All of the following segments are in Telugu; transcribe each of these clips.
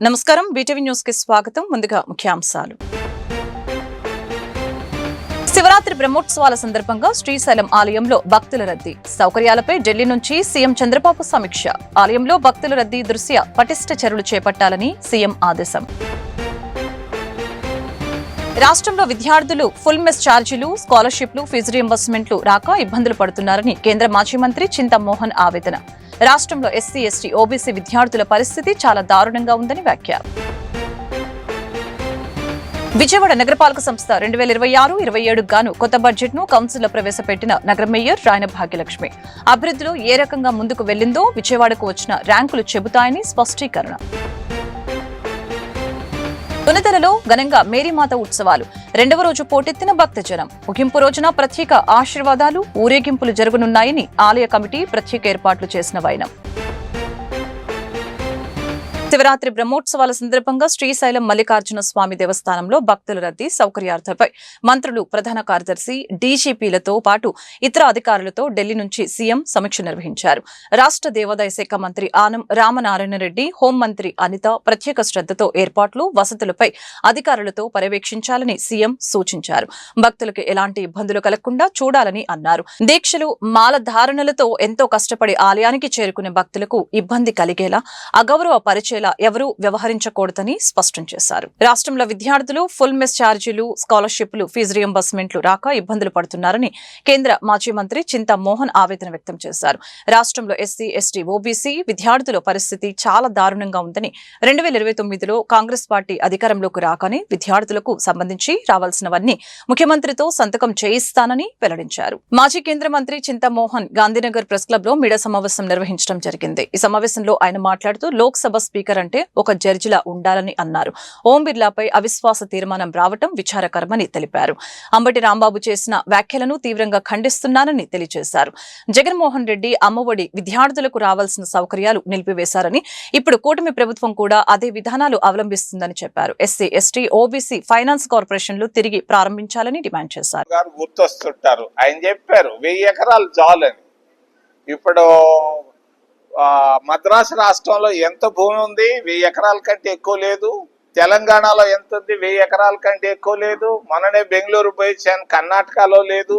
నమస్కారం బీటీవీ న్యూస్ కి స్వాగతం. ముందుగా ముఖ్యాంశాలు. శివరాత్రి బ్రహ్మోత్సవాల సందర్భంగా శ్రీశైలం ఆలయంలో భక్తుల రద్దీ. సౌకర్యాలపై ఢిల్లీ నుంచి సీఎం చంద్రబాబు సమీక్ష. ఆలయంలో భక్తుల రద్దీ దృష్ట్యా పటిష్ట చర్యలు చేపట్టాలని సీఎం ఆదేశం. రాష్ట్రంలో విద్యార్థులు ఫుల్ మెస్ ఛార్జీలు, స్కాలర్షిప్లు, ఫీజు రీయింబర్స్మెంట్లు రాక ఇబ్బందులు పడుతున్నారని కేంద్ర మాజీ మంత్రి చింతమోహన్ ఆవేదన. రాష్ట్రంలో ఎస్సీ, ఎస్టీ, ఓబీసీ విద్యార్థుల పరిస్థితి చాలా దారుణంగా ఉందని వ్యాఖ్య. విజయవాడ నగరపాలక సంస్థ 2026-27 గాను కొత్త బడ్జెట్ ను కౌన్సిల్లో ప్రవేశపెట్టిన నగర మేయర్ రాయన భాగ్యలక్ష్మి. అభివృద్ధిలో ఏ రకంగా ముందుకు వెళ్లిందో విజయవాడకు వచ్చిన ర్యాంకులు చెబుతాయని స్పష్టీకరణ. తునితలలో ఘనంగా మేరీమాత ఉత్సవాలు. రెండవ రోజు పోటెత్తిన భక్తజనం. ముగింపు రోజున ప్రత్యేక ఆశీర్వాదాలు, ఊరేగింపులు జరగనున్నాయని ఆలయ కమిటీ ప్రత్యేక ఏర్పాట్లు చేసిన వైనం. శివరాత్రి బ్రహ్మోత్సవాల సందర్భంగా శ్రీశైలం మల్లికార్జున స్వామి దేవస్థానంలో భక్తుల రద్దీ, సౌకర్యార్థంపై మంత్రులు, ప్రధాన కార్యదర్శి, డీజీపీలతో పాటు ఇతర అధికారులతో ఢిల్లీ నుంచి సీఎం సమీక్ష నిర్వహించారు. రాష్ట్ర దేవాదాయ శాఖ మంత్రి ఆనం రామనారాయణ రెడ్డి, హోంమంత్రి అనిత ప్రత్యేక శ్రద్ధతో ఏర్పాట్లు, వసతులపై అధికారులతో పర్యవేక్షించాలని సీఎం సూచించారు. భక్తులకు ఎలాంటి ఇబ్బందులు కలగకుండా చూడాలని అన్నారు. దీక్షలు, మాలధారణలతో ఎంతో కష్టపడి ఆలయానికి చేరుకునే భక్తులకు ఇబ్బంది కలిగేలా, అగౌరవ పరిచయం ఎవరూ వ్యవహరించకూడదని స్పష్టం చేశారు. రాష్ట్రంలో విద్యార్థులు ఫుల్ మెస్ ఛార్జీలు, స్కాలర్షిప్లు, ఫీజు రీయింబర్స్మెంట్లు రాక ఇబ్బందులు పడుతున్నారని కేంద్ర మాజీ మంత్రి చింతమోహన్ ఆవేదన వ్యక్తం చేశారు. రాష్ట్రంలో ఎస్సీ, ఎస్టీ, ఓబీసీ విద్యార్థుల పరిస్థితి చాలా దారుణంగా ఉందని, 2029లో కాంగ్రెస్ పార్టీ అధికారంలోకి రాకని విద్యార్థులకు సంబంధించి రావాల్సినవన్నీ ముఖ్యమంత్రితో సంతకం చేయిస్తానని వెల్లడించారు. మాజీ కేంద్ర మంత్రి చింతమోహన్ గాంధీనగర్ ప్రెస్ క్లబ్ లో మీడియా సమావేశం నిర్వహించడం జరిగింది. ఈ సమావేశంలో ఆయన మాట్లాడుతూ లోక్సభ స్పీకర్ అంటే ఒక జడ్జిలా ఉండాలని అన్నారు. ఓం బిర్లాపై అవిశ్వాస తీర్మానం రావటం విచారకరమని తెలిపారు. అంబటి రాంబాబు చేసిన వ్యాఖ్యలను తీవ్రంగా ఖండిస్తున్నానని తెలియజేశారు. జగన్మోహన్ రెడ్డి అమ్మఒడి విద్యార్థులకు రావాల్సిన సౌకర్యాలు నిలిపివేశారని, ఇప్పుడు కూటమి ప్రభుత్వం కూడా అదే విధానాలు అవలంబిస్తుందని చెప్పారు. ఎస్సీ, ఎస్టీ, ఓబీసీ ఫైనాన్స్ కార్పొరేషన్లు తిరిగి ప్రారంభించాలని డిమాండ్ చేశారు. గుర్తొస్తుంటారు, ఆయన చెప్పారు 1000 ఎకరాలు చాలని. ఇప్పుడు మద్రాసు రాష్ట్రంలో ఎంత భూమి ఉంది? 1000 ఎకరాల కంటే ఎక్కువ లేదు. తెలంగాణలో ఎంత ఉంది? 1000 ఎకరాల కంటే ఎక్కువ లేదు. మొన్ననే బెంగళూరు పోయి కర్ణాటకలో లేదు,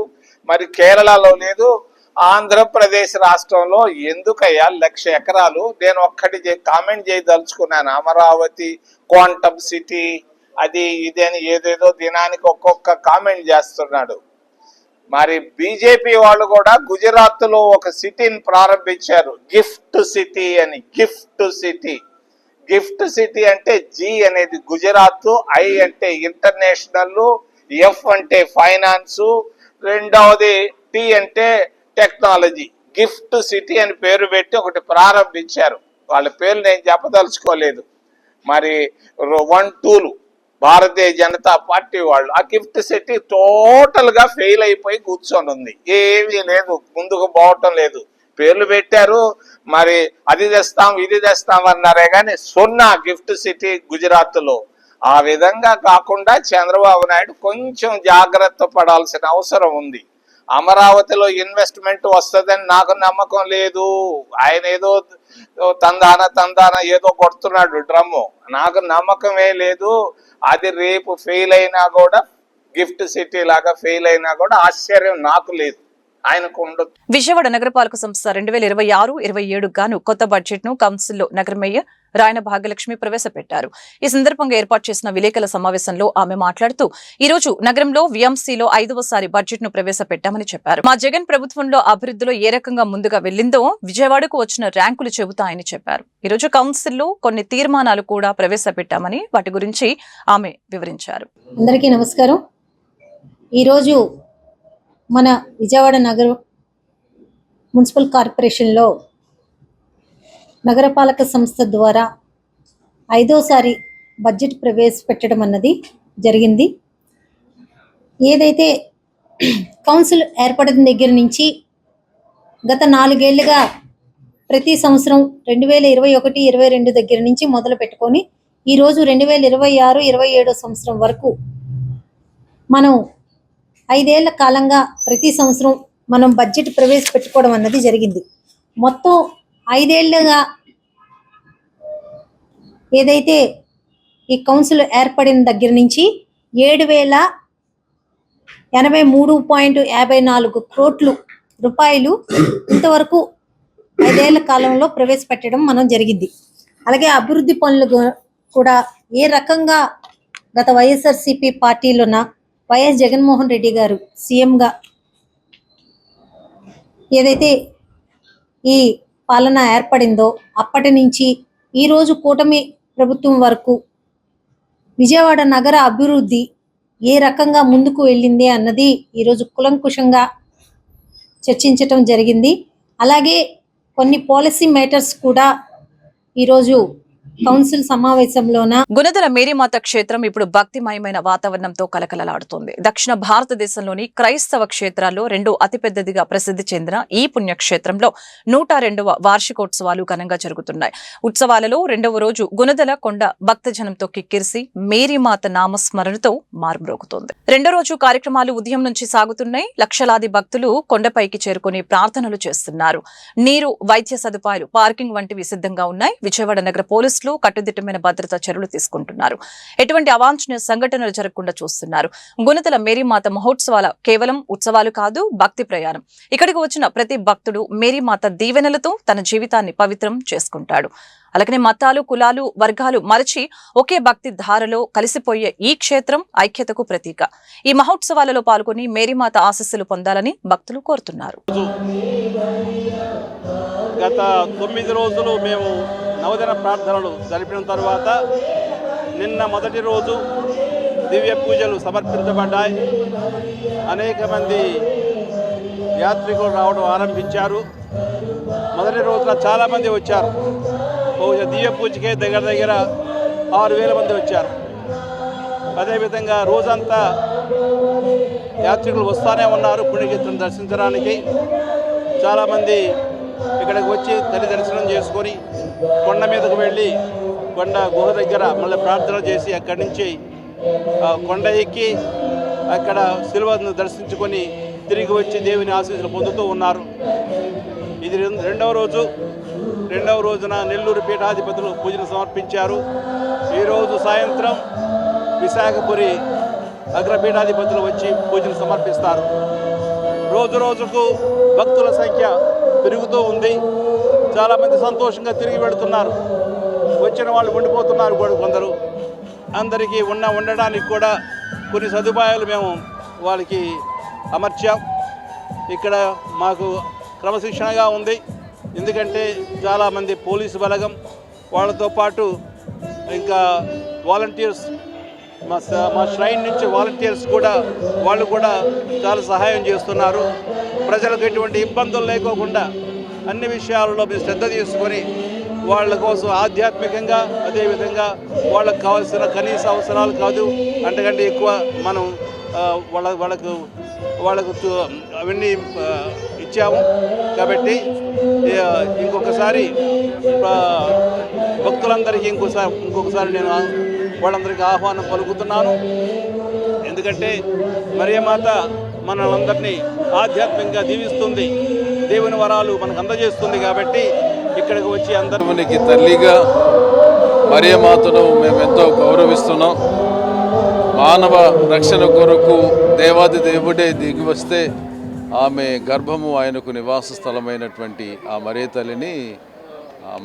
మరి కేరళలో లేదు. ఆంధ్రప్రదేశ్ రాష్ట్రంలో ఎందుకయ్యా 1,00,000 ఎకరాలు? నేను ఒక్కటి కామెంట్ చేయదలుచుకున్నాను. అమరావతి, క్వాంటమ్ సిటీ, అది ఇది అని ఏదేదో దినానికి ఒక్కొక్క కామెంట్ చేస్తున్నాడు. మరి బీజేపీ వాళ్ళు కూడా గుజరాత్ లో ఒక సిటీని ప్రారంభించారు, గిఫ్ట్ సిటీ అని. గిఫ్ట్ సిటీ అంటే జి అనేది గుజరాత్, ఐ అంటే ఇంటర్నేషనల్, ఎఫ్ అంటే ఫైనాన్స్, రెండవది టి అంటే టెక్నాలజీ. గిఫ్ట్ సిటీ అని పేరు పెట్టి ఒకటి ప్రారంభించారు. వాళ్ళ పేరు నేను చెప్పదలుచుకోలేదు. మరి 1, 2లు భారతీయ జనతా పార్టీ వాళ్ళు. ఆ గిఫ్ట్ సిటీ టోటల్ గా ఫెయిల్ అయిపోయి కూర్చొని ఉంది. ఏమీ లేదు, ముందుకు పోవటం లేదు. పేర్లు పెట్టారు, మరి అది తెస్తాం ఇది తెస్తాం అన్నారే కానీ సున్నా గిఫ్ట్ సిటీ గుజరాత్ లో. ఆ విధంగా కాకుండా చంద్రబాబు నాయుడు కొంచెం జాగ్రత్త పడాల్సిన అవసరం ఉంది. అమరావతిలో ఇన్వెస్ట్మెంట్ వస్తుందని నాకు నమ్మకం లేదు. ఆయన ఏదో తందాన ఏదో కొడుతున్నాడు డ్రమ్ము, నాకు నమ్మకమే లేదు. అది రేపు ఫెయిల్ అయినా కూడా, గిఫ్ట్ సిటీ లాగా ఫెయిల్ అయినా కూడా ఆశ్చర్యం నాకు లేదు. ఆయనకు ఉండదు. విజయవాడ నగరపాలక సంస్థ 2026-27 గాను కొత్త బడ్జెట్ ను కౌన్సిల్లో నగర మేయర్ రాయన భాగ్యలక్ష్మి ప్రవేశపెట్టారు. ఈ సందర్భంగా ఏర్పాటు చేసిన విలేకరుల సమావేశంలో ఆమె మాట్లాడుతూ, ఈ రోజు నగరంలో విఎంసీలో 5వసారి బడ్జెట్ ను ప్రవేశపెట్టామని చెప్పారు. మా జగన్ ప్రభుత్వంలో అభివృద్ధిలో ఏ రకంగా ముందుగా వెళ్లిందో విజయవాడకు వచ్చిన ర్యాంకులు చెబుతాయని చెప్పారు. ఈ రోజు కౌన్సిల్లో కొన్ని తీర్మానాలు కూడా ప్రవేశపెట్టామని వాటి గురించి ఆమె వివరించారు. అందరికీ నమస్కారం. ఈరోజు మన విజయవాడ నగర మున్సిపల్ కార్పొరేషన్లో నగరపాలక సంస్థ ద్వారా 5వసారి బడ్జెట్ ప్రవేశపెట్టడం అన్నది జరిగింది. ఏదైతే కౌన్సిల్ ఏర్పడిన దగ్గర నుంచి గత 4 ఏళ్లుగా ప్రతి సంవత్సరం 2021-22 దగ్గర నుంచి మొదలు పెట్టుకొని ఈరోజు 2026-27 సంవత్సరం వరకు మనం 5 ఏళ్ల కాలంగా ప్రతి సంవత్సరం మనం బడ్జెట్ ప్రవేశపెట్టుకోవడం అన్నది జరిగింది. మొత్తం 5 ఏళ్లుగా ఏదైతే ఈ కౌన్సిల్ ఏర్పడిన దగ్గర నుంచి 7,083.54 కోట్లు రూపాయలు ఇంతవరకు 5 ఏళ్ల కాలంలో ప్రవేశపెట్టడం మనం జరిగింది. అలాగే అభివృద్ధి పనులు కూడా ఏ రకంగా గత వైఎస్ఆర్సీపీ పార్టీలోన వైఎస్ జగన్మోహన్ రెడ్డి గారు సీఎంగా ఏదైతే ఈ పాలన ఏర్పడిందో అప్పటి నుంచి ఈరోజు కూటమి ప్రభుత్వం వరకు విజయవాడ నగర అభివృద్ధి ఏ రకంగా ముందుకు వెళ్ళింది అన్నది ఈరోజు కులంకుశంగా చర్చించటం జరిగింది. అలాగే కొన్ని పాలసీ మేటర్స్ కూడా ఈరోజు కౌన్సిల్ సమావేశంలోన గుణదల మేరీమాత క్షేత్రం ఇప్పుడు భక్తిమయమైన వాతావరణంతో కలకలలాడుతోంది. దక్షిణ భారతదేశంలోని క్రైస్తవ క్షేత్రాల్లో రెండో అతిపెద్దదిగా ప్రసిద్ధి చెందిన ఈ పుణ్యక్షేత్రంలో 102వ వార్షికోత్సవాలు ఘనంగా జరుగుతున్నాయి. ఉత్సవాలలో రెండవ రోజు గుణదల కొండ భక్తజనంతో కిక్కిరిసి మేరీమాత నామస్మరణతో మారుమ్రోగుతోంది. రెండో రోజు కార్యక్రమాలు ఉదయం నుంచి సాగుతున్నాయి. లక్షలాది భక్తులు కొండపైకి చేరుకుని ప్రార్థనలు చేస్తున్నారు. నీరు, వైద్య సదుపాయాలు, పార్కింగ్ వంటివి సిద్ధంగా ఉన్నాయి. విజయవాడ నగర పోలీసులు కట్టుదిట్టమైన భద్రతా చర్యలు తీసుకుంటున్నారు. ఎటువంటి అవాంఛనీయ సంఘటనలు జరగకుండా చూస్తున్నారు. గుణదల మేరీమాత మహోత్సవాల కేవలం ఉత్సవాలు కాదు, భక్తి ప్రయాణం. ఇక్కడికి వచ్చిన ప్రతి భక్తుడు మేరీమాత దీవెనలతో తన జీవితాన్ని పవిత్రం చేసుకుంటాడు. అలాగనే మతాలు, కులాలు, వర్గాలు మరచి ఒకే భక్తి ధారలో కలిసిపోయే ఈ క్షేత్రం ఐక్యతకు ప్రతీక. ఈ మహోత్సవాలలో పాల్గొని మేరీమాత ఆశీస్సులు పొందాలని భక్తులు కోరుతున్నారు. గత 9 రోజులు మేము నవదిన ప్రార్థనలు జరిపిన తర్వాత నిన్న మొదటి రోజు దివ్య పూజలు సమర్పించబడ్డాయి. అనేక మంది యాత్రికులు రావడం ఆరంభించారు. మొదటి రోజున చాలామంది వచ్చారు. దివ్య పూజకే దగ్గర 6,000 మంది వచ్చారు. అదేవిధంగా రోజంతా యాత్రికులు వస్తూనే ఉన్నారు పుణ్యక్షేత్రం దర్శించడానికి. చాలామంది ఇక్కడికి వచ్చి తల్లి దర్శనం చేసుకొని కొండ మీదకు వెళ్ళి కొండ గుహ దగ్గర మళ్ళీ ప్రార్థన చేసి అక్కడి నుంచి కొండ ఎక్కి అక్కడ శిలువను దర్శించుకొని తిరిగి వచ్చి దేవుని ఆశీస్సులు పొందుతూ ఉన్నారు. ఇది రెండవ రోజు. రెండవ రోజున నెల్లూరు పీఠాధిపతులు పూజలు సమర్పించారు. ఈరోజు సాయంత్రం విశాఖపురి అగ్రపీఠాధిపతులు వచ్చి పూజలు సమర్పిస్తారు. రోజు రోజుకు భక్తుల సంఖ్య పెరుగుతూ ఉంది. చాలామంది సంతోషంగా తిరిగి వెళుతున్నారు. వచ్చిన వాళ్ళు ఉండిపోతున్నారు కూడా కొందరు. అందరికీ ఉండడానికి కూడా కొన్ని సదుపాయాలు మేము వాళ్ళకి అమర్చాం. ఇక్కడ మాకు క్రమశిక్షణగా ఉంది. ఎందుకంటే చాలామంది పోలీసు బలగం, వాళ్ళతో పాటు ఇంకా వాలంటీర్స్, మా ష్రైన్ నుంచి వాలంటీర్స్ కూడా వాళ్ళు కూడా చాలా సహాయం చేస్తున్నారు. ప్రజలకు ఎటువంటి ఇబ్బందులు లేకోకుండా అన్ని విషయాలలో మీరు శ్రద్ధ తీసుకొని వాళ్ళ కోసం ఆధ్యాత్మికంగా, అదేవిధంగా వాళ్ళకు కావాల్సిన కనీస అవసరాలు కాదు అంతకంటే ఎక్కువ మనం వాళ్ళకు అవన్నీ ఇచ్చాము. కాబట్టి ఇంకొకసారి భక్తులందరికీ ఇంకొకసారి నేను వాళ్ళందరికీ ఆహ్వానం పలుకుతున్నాను. ఎందుకంటే మరియమాత మనలందరినీ ఆధ్యాత్మికంగా దీవిస్తుంది, దేవుని వరాలు మనకు అందజేస్తుంది. కాబట్టి ఇక్కడికి వచ్చి అందరికి తల్లిగా మరియమాతను మేము ఎంతో గౌరవిస్తున్నాం. మానవ రక్షణ కొరకు దేవాది దేవుడే దిగి వస్తే ఆమె గర్భము ఆయనకు నివాస స్థలమైనటువంటి ఆ మరియ తల్లిని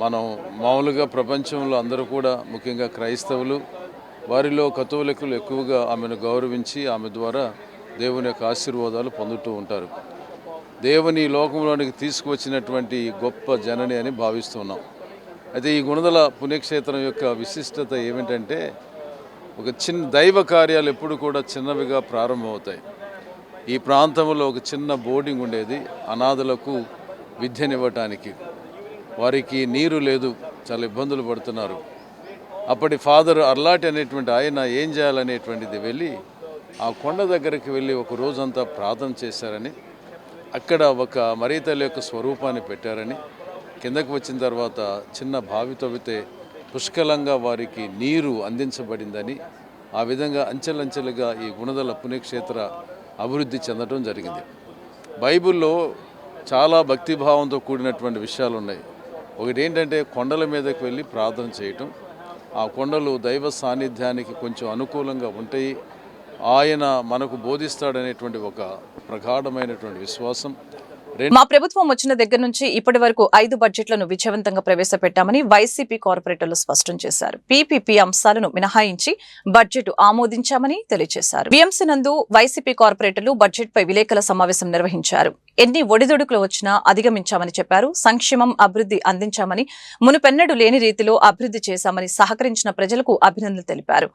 మనం మామూలుగా ప్రపంచంలో అందరూ కూడా, ముఖ్యంగా క్రైస్తవులు, వారిలో కథోలికులు ఎక్కువగా ఆమెను గౌరవించి ఆమె ద్వారా దేవుని యొక్క ఆశీర్వాదాలు పొందుతూ ఉంటారు. దేవుని లోకంలోనికి తీసుకువచ్చినటువంటి గొప్ప జనని అని భావిస్తున్నాం. అయితే ఈ గుణదల పుణ్యక్షేత్రం యొక్క విశిష్టత ఏమిటంటే, ఒక చిన్న దైవ కార్యాలు ఎప్పుడు కూడా చిన్నవిగా ప్రారంభమవుతాయి. ఈ ప్రాంతంలో ఒక చిన్న బోర్డింగ్ ఉండేది అనాథలకు విద్యనివ్వటానికి. వారికి నీరు లేదు, చాలా ఇబ్బందులు పడుతున్నారు. అప్పటి ఫాదర్ అర్లాటి అనేటువంటి ఆయన ఏం చేయాలనేటువంటిది వెళ్ళి ఆ కొండ దగ్గరికి వెళ్ళి ఒక రోజంతా ప్రార్థన చేశారని, అక్కడ ఒక మరియ తల్లి యొక్క స్వరూపాన్ని పెట్టారని, కిందకు వచ్చిన తర్వాత చిన్న బావి తవ్వితే పుష్కలంగా వారికి నీరు అందించబడిందని, ఆ విధంగా అంచెలంచెలుగా ఈ గుణదల పుణ్యక్షేత్ర అభివృద్ధి చెందడం జరిగింది. బైబిల్లో చాలా భక్తిభావంతో కూడినటువంటి విషయాలు ఉన్నాయి. ఒకటి ఏంటంటే కొండల మీదకి వెళ్ళి ప్రార్థన చేయటం, ఆ కొండలు దైవ సాన్నిధ్యానికి కొంచెం అనుకూలంగా ఉంటాయి. ఆయన మనకు బోధిస్తాడనేటువంటి ఒక ప్రగాఢమైనటువంటి విశ్వాసం. మా ప్రభుత్వం వచ్చిన దగ్గర నుంచి ఇప్పటి వరకు 5 బడ్జెట్లను విజయవంతంగా ప్రవేశపెట్టామని వైసీపీ కార్పొరేటర్లు స్పష్టం చేశారు. పీపీపీ అంశాలను మినహాయించి బడ్జెట్ ఆమోదించామని తెలియజేశారు. బీఎంసీ నందు వైసీపీ కార్పొరేటర్లు బడ్జెట్పై విలేకరుల సమావేశం నిర్వహించారు. ఎన్ని ఒడిదుడుకులు వచ్చినా అధిగమించామని చెప్పారు. సంక్షేమం, అభివృద్ధి అందించామని, మునుపెన్నడూ లేని రీతిలో అభివృద్ధి చేశామని సహకరించిన ప్రజలకు అభినందనలు తెలిపారు.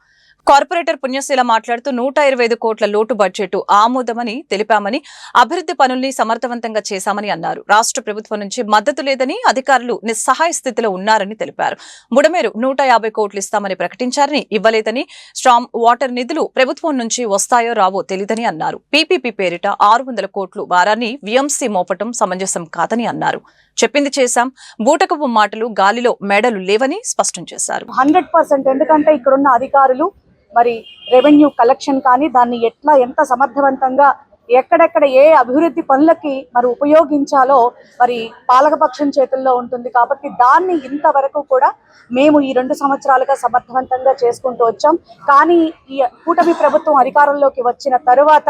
కార్పొరేటర్ పుణ్యశీల మాట్లాడుతూ 125 కోట్ల లోటు బడ్జెట్ ఆమోదమని తెలిపామని, అభివృద్ధి పనుల్ని సమర్థవంతంగా చేశామని అన్నారు. రాష్ట్ర ప్రభుత్వం నుంచి మద్దతు లేదని, అధికారులు నిస్సహాయ స్థితిలో ఉన్నారని తెలిపారు. బుడమేరు 150 కోట్లు ఇస్తామని ప్రకటించారని, ఇవ్వలేదని, స్టామ్ వాటర్ నిధులు ప్రభుత్వం నుంచి వస్తాయో రావో తెలియదని అన్నారు. పీపీపీ పేరిట 600 కోట్లు భారాన్ని వీఎంసీ మోపటం సమంజసం కాదని అన్నారు. చెప్పింది చేశాం, బూటకపు మాటలు గాలిలో మెడలు లేవని స్పష్టం చేశారు. 100% ఎందుకంటే ఇక్కడున్న అధికారులు మరి రెవెన్యూ కలెక్షన్ కానీ దాన్ని ఎంత సమర్థవంతంగా ఎక్కడెక్కడ ఏ అభివృద్ధి పనులకి మరి ఉపయోగించాలో మరి పాలకపక్షం చేతుల్లో ఉంటుంది. కాబట్టి దాన్ని ఇంతవరకు కూడా మేము ఈ 2 సంవత్సరాలుగా సమర్థవంతంగా చేసుకుంటూ వచ్చాం. కానీ ఈ కూటమి ప్రభుత్వం అధికారంలోకి వచ్చిన తరువాత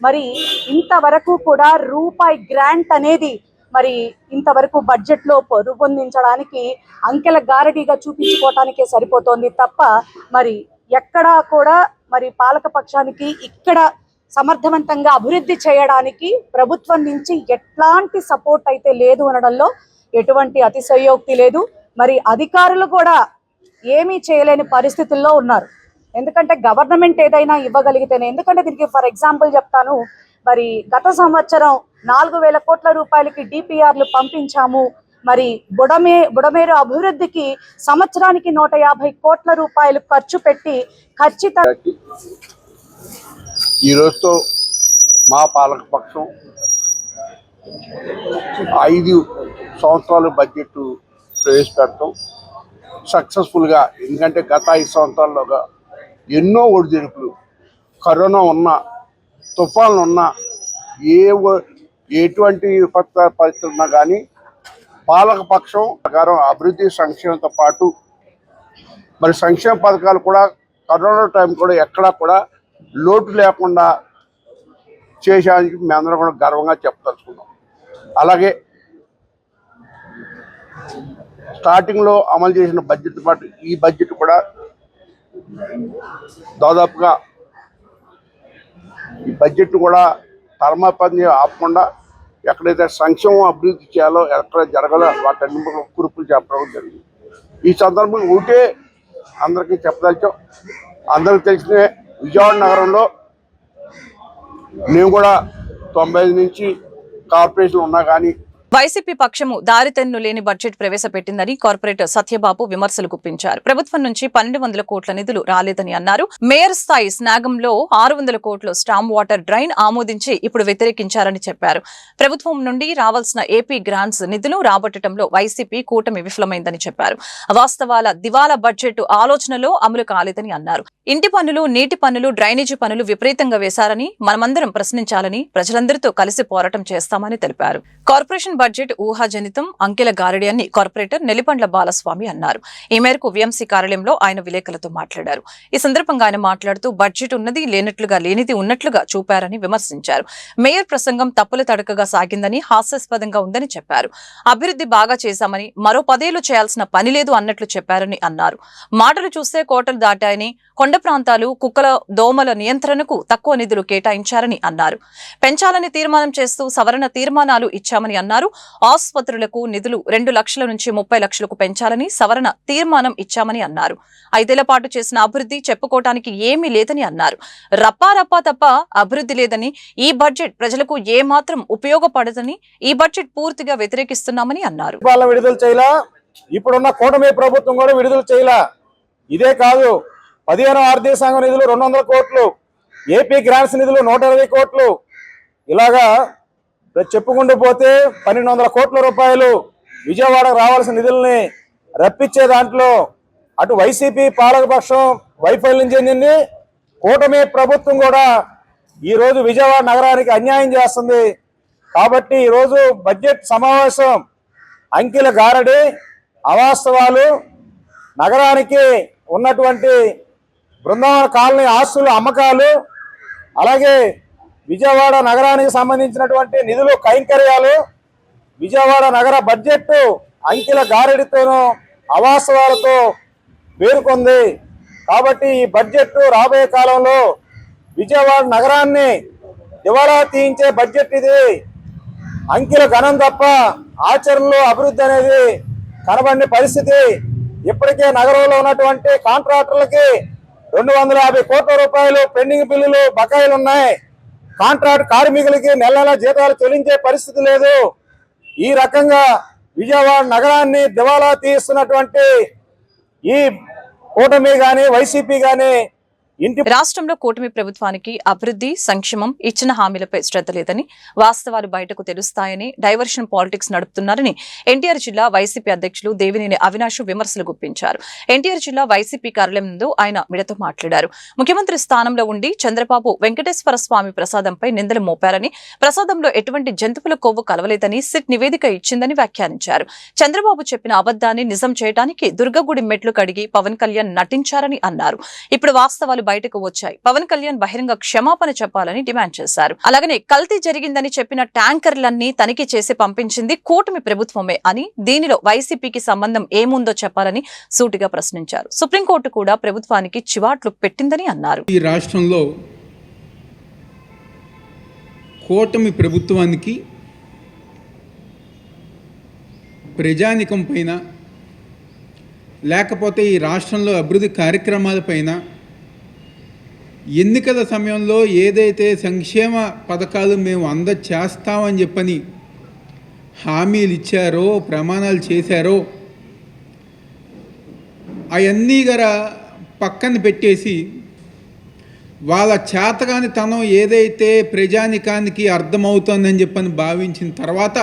మరి ఇంతవరకు కూడా రూపాయి గ్రాంట్ అనేది మరి ఇంతవరకు బడ్జెట్లో రూపొందించడానికి అంకెల గారడీగా చూపించుకోవటానికే సరిపోతోంది తప్ప మరి ఎక్కడా కూడా మరి పాలక పక్షానికి ఇక్కడ సమర్థవంతంగా అభివృద్ధి చేయడానికి ప్రభుత్వం నుంచి ఎట్లాంటి సపోర్ట్ అయితే లేదు అనడంలో ఎటువంటి అతిశయోక్తి లేదు. మరి అధికారులు కూడా ఏమీ చేయలేని పరిస్థితుల్లో ఉన్నారు. ఎందుకంటే గవర్నమెంట్ ఏదైనా ఇవ్వగలిగితేనే, ఎందుకంటే దీనికి ఫర్ ఎగ్జాంపుల్ చెప్తాను, మరి గత సంవత్సరం 4,000 కోట్ల రూపాయలకి డిపిఆర్లు పంపించాము. మరి బుడమేరు అభివృద్ధికి సంవత్సరానికి 150 కోట్ల రూపాయలు ఖర్చు పెట్టి ఖచ్చితంగా ఈ రోజుతో మా పాలకపక్షం 5 సంవత్సరాలు బడ్జెట్ ప్రవేశపెడతాం సక్సెస్ఫుల్గా. ఎందుకంటే గత 5 సంవత్సరాల్లోగా ఎన్నో ఒడిదుడుకులు, కరోనా ఉన్నా, తుఫాన్లు ఉన్నా, ఎటువంటి పరిస్థితులు ఉన్నా కానీ పాలకపక్షం ప్రకారం అభివృద్ధి సంక్షేమంతో పాటు మరి సంక్షేమ పథకాలు కూడా కరోనా టైం కూడా ఎక్కడా కూడా లోటు లేకుండా చేసేందుకు మేమందరం కూడా గర్వంగా చెప్పదలుచుకున్నాం. అలాగే స్టార్టింగ్లో అమలు చేసిన బడ్జెట్ పాటు ఈ బడ్జెట్ కూడా దాదాపుగా ఈ బడ్జెట్ కూడా పరమాపంది ఆపకుండా ఎక్కడైతే సంక్షేమం అభివృద్ధి చేయాలో, ఎక్కడ జరగాలో వాటన్ని కురుపులు చెప్పడం జరిగింది. ఈ సందర్భంగా ఒకటే అందరికీ చెప్పదలిచాం. అందరికీ తెలిసిన విజయవాడ నగరంలో నేను కూడా 95 నుంచి కార్పొరేషన్ ఉన్నా కానీ వైసీపీ పక్షము దారితెన్ను లేని బడ్జెట్ ప్రవేశపెట్టిందని కార్పొరేటర్ సత్యబాబు విమర్శలు గుప్పించారు. ప్రభుత్వం నుంచి 1,200 కోట్ల నిధులు రాలేదని అన్నారు. మేయర్ స్థాయి స్నాగంలో 600 కోట్లు స్టామ్ వాటర్ డ్రైన్ ఆమోదించి ఇప్పుడు వ్యతిరేకించారని చెప్పారు. ప్రభుత్వం నుండి రావాల్సిన ఏపీ గ్రాంట్స్ నిధులు రాబట్టడంలో వైసీపీ కూటమి విఫలమైందని చెప్పారు. వాస్తవాల దివాలా బడ్జెట్ ఆలోచనలో అమలు కాలేదని అన్నారు. ఇంటి పన్నులు, నీటి పన్నులు, డ్రైనేజీ పన్నులు విపరీతంగా వేశారని, మనమందరం ప్రశ్నించాలని, ప్రజలందరితో కలిసి పోరాటం చేస్తామని తెలిపారు. కార్పొరేషన్ బడ్జెట్ ఊహాజనితం, అంకెల గారడి అని కార్పొరేటర్ నెల్లిపండ్ల బాలస్వామి అన్నారు. ఈ మేరకు వీఎంసీ కార్యాలయంలో ఆయన విలేకరులతో మాట్లాడారు. ఈ సందర్భంగా ఆయన మాట్లాడుతూ బడ్జెట్ ఉన్నది లేనట్లుగా, లేనిది ఉన్నట్లుగా చూపారని విమర్శించారు. మేయర్ ప్రసంగం తప్పుల తడకగా సాగిందని, హాస్యాస్పదంగా ఉందని చెప్పారు. అభివృద్ధి బాగా చేశామని, మరో 10 ఏళ్లు చేయాల్సిన పని లేదు అన్నట్లు చెప్పారని అన్నారు. మాటలు చూస్తే కోటలు దాటాయని, కొండ ప్రాంతాలు, కుక్కల, దోమల నియంత్రణకు తక్కువ నిధులు కేటాయించారని అన్నారు. పెంచాలని తీర్మానం చేస్తూ సవరణ తీర్మానాలు ఇచ్చామని అన్నారు. ఆసుపత్రులకు నిధులు 2 లక్షల నుంచి 30 లక్షలకు పెంచాలని సవరణ తీర్మానం ఇచ్చామని అన్నారు. 5 ఏళ్ల పాటు చేసిన అభివృద్ధి చెప్పుకోవటానికి ఏమీ లేదని అన్నారు. రప్పా తప్ప అభివృద్ధి లేదని, ఈ బడ్జెట్ ప్రజలకు ఏమాత్రం ఉపయోగపడదని, ఈ బడ్జెట్ పూర్తిగా వ్యతిరేకిస్తున్నామని అన్నారు. విడుదల చేయాల, ఇప్పుడున్న కూటమి ప్రభుత్వం కూడా విడుదల చేయాల. ఇదే కాదు, 15వ ఆర్థిక సంఘం నిధులు 200 కోట్లు, ఏపీ గ్రాంట్స్ నిధులు 120 కోట్లు, ఇలాగా చెప్పుకుంటూ పోతే 1,200 కోట్ల రూపాయలు విజయవాడకు రావాల్సిన నిధుల్ని రప్పించే దాంట్లో అటు వైసీపీ పాలకపక్షం వైఫల్యం చెందింది. కూటమి ప్రభుత్వం కూడా ఈరోజు విజయవాడ నగరానికి అన్యాయం చేస్తుంది. కాబట్టి ఈరోజు బడ్జెట్ సమావేశం అంకెల గారడి, అవాస్తవాలు, నగరానికి ఉన్నటువంటి బృందావన కాలనీ ఆస్తుల అమ్మకాలు, అలాగే విజయవాడ నగరానికి సంబంధించినటువంటి నిధులు కైంకర్యాలు, విజయవాడ నగర బడ్జెట్ అంకెల గారడితోనూ అవాస్తవాలతో పేరుకొంది. కాబట్టి ఈ బడ్జెట్ రాబోయే కాలంలో విజయవాడ నగరాన్ని దివాళా తీయించే బడ్జెట్ ఇది. అంకెల ఘనం తప్ప ఆచరణలో అభివృద్ధి అనేది కనబడిన పరిస్థితి. ఇప్పటికే నగరంలో ఉన్నటువంటి కాంట్రాక్టర్లకి 250 కోట్ల రూపాయలు పెండింగ్ బిల్లులు బకాయిలు ఉన్నాయి. కాంట్రాక్ట్ కార్మికులకి నెల నెల జీతాలు చెల్లించే పరిస్థితి లేదు. ఈ రకంగా విజయవాడ నగరాన్ని దివాలా తీస్తున్నటువంటి ఈ కూటమి కానీ వైసీపీ కానీ రాష్ట్రంలో కూటమి ప్రభుత్వానికి అభివృద్ధి, సంక్షేమం ఇచ్చిన హామీలపై శ్రద్ధ లేదని, వాస్తవాలు బయటకు తెలుస్తాయని, డైవర్షన్ పాలిటిక్స్ నడుపుతున్నారని ఎన్టీఆర్ జిల్లా వైసీపీ అధ్యక్షులు దేవినేని అవినాష్ విమర్శలు గుప్పించారు. ఎన్టీఆర్ జిల్లా వైసీపీ కార్యాలయం ముందు ఆయన మీడియాతో మాట్లాడారు. ముఖ్యమంత్రి స్థానంలో ఉండి చంద్రబాబు వెంకటేశ్వర స్వామి ప్రసాదంపై నిందలు మోపారని, ప్రసాదంలో ఎటువంటి జంతువుల కొవ్వు కలవలేదని సిట్ నివేదిక ఇచ్చిందని వ్యాఖ్యానించారు. చంద్రబాబు చెప్పిన అబద్దాన్ని నిజం చేయడానికి దుర్గగుడి మెట్లు కడిగి పవన్ కళ్యాణ్ నటించారని అన్నారు. ఇప్పుడు వాస్తవాలు బయటకు వచ్చాయి. పవన్ కళ్యాణ్ బహిరంగ క్షమాపణ చెప్పాలని డిమాండ్ చేశారు. అలాగనే కల్తీ జరిగిందని చెప్పిన ట్యాంకర్లన్నీ తనిఖీ చేసి పంపించింది కూటమి ప్రభుత్వమే అని, దీనిలో వైసీపీకి సంబంధం ఏముందో చెప్పాలని సూటిగా ప్రశ్నించారు. సుప్రీంకోర్టు కూడా ప్రభుత్వానికి చివాట్లు పెట్టిందని అన్నారు. ఈ రాష్ట్రంలో కూటమి ప్రభుత్వానికి ప్రజానికం పైన, లేకపోతే ఈ రాష్ట్రంలో అభివృద్ధి కార్యక్రమాలపైన, ఎన్నికల సమయంలో ఏదైతే సంక్షేమ పథకాలు మేము అందచేస్తామని చెప్పని హామీలు ఇచ్చారో, ప్రమాణాలు చేశారో, అవన్నీ గర పక్కన పెట్టేసి వాళ్ళ చేతగాని తనం ఏదైతే ప్రజానికానికి అర్థమవుతుందని చెప్పని భావించిన తర్వాత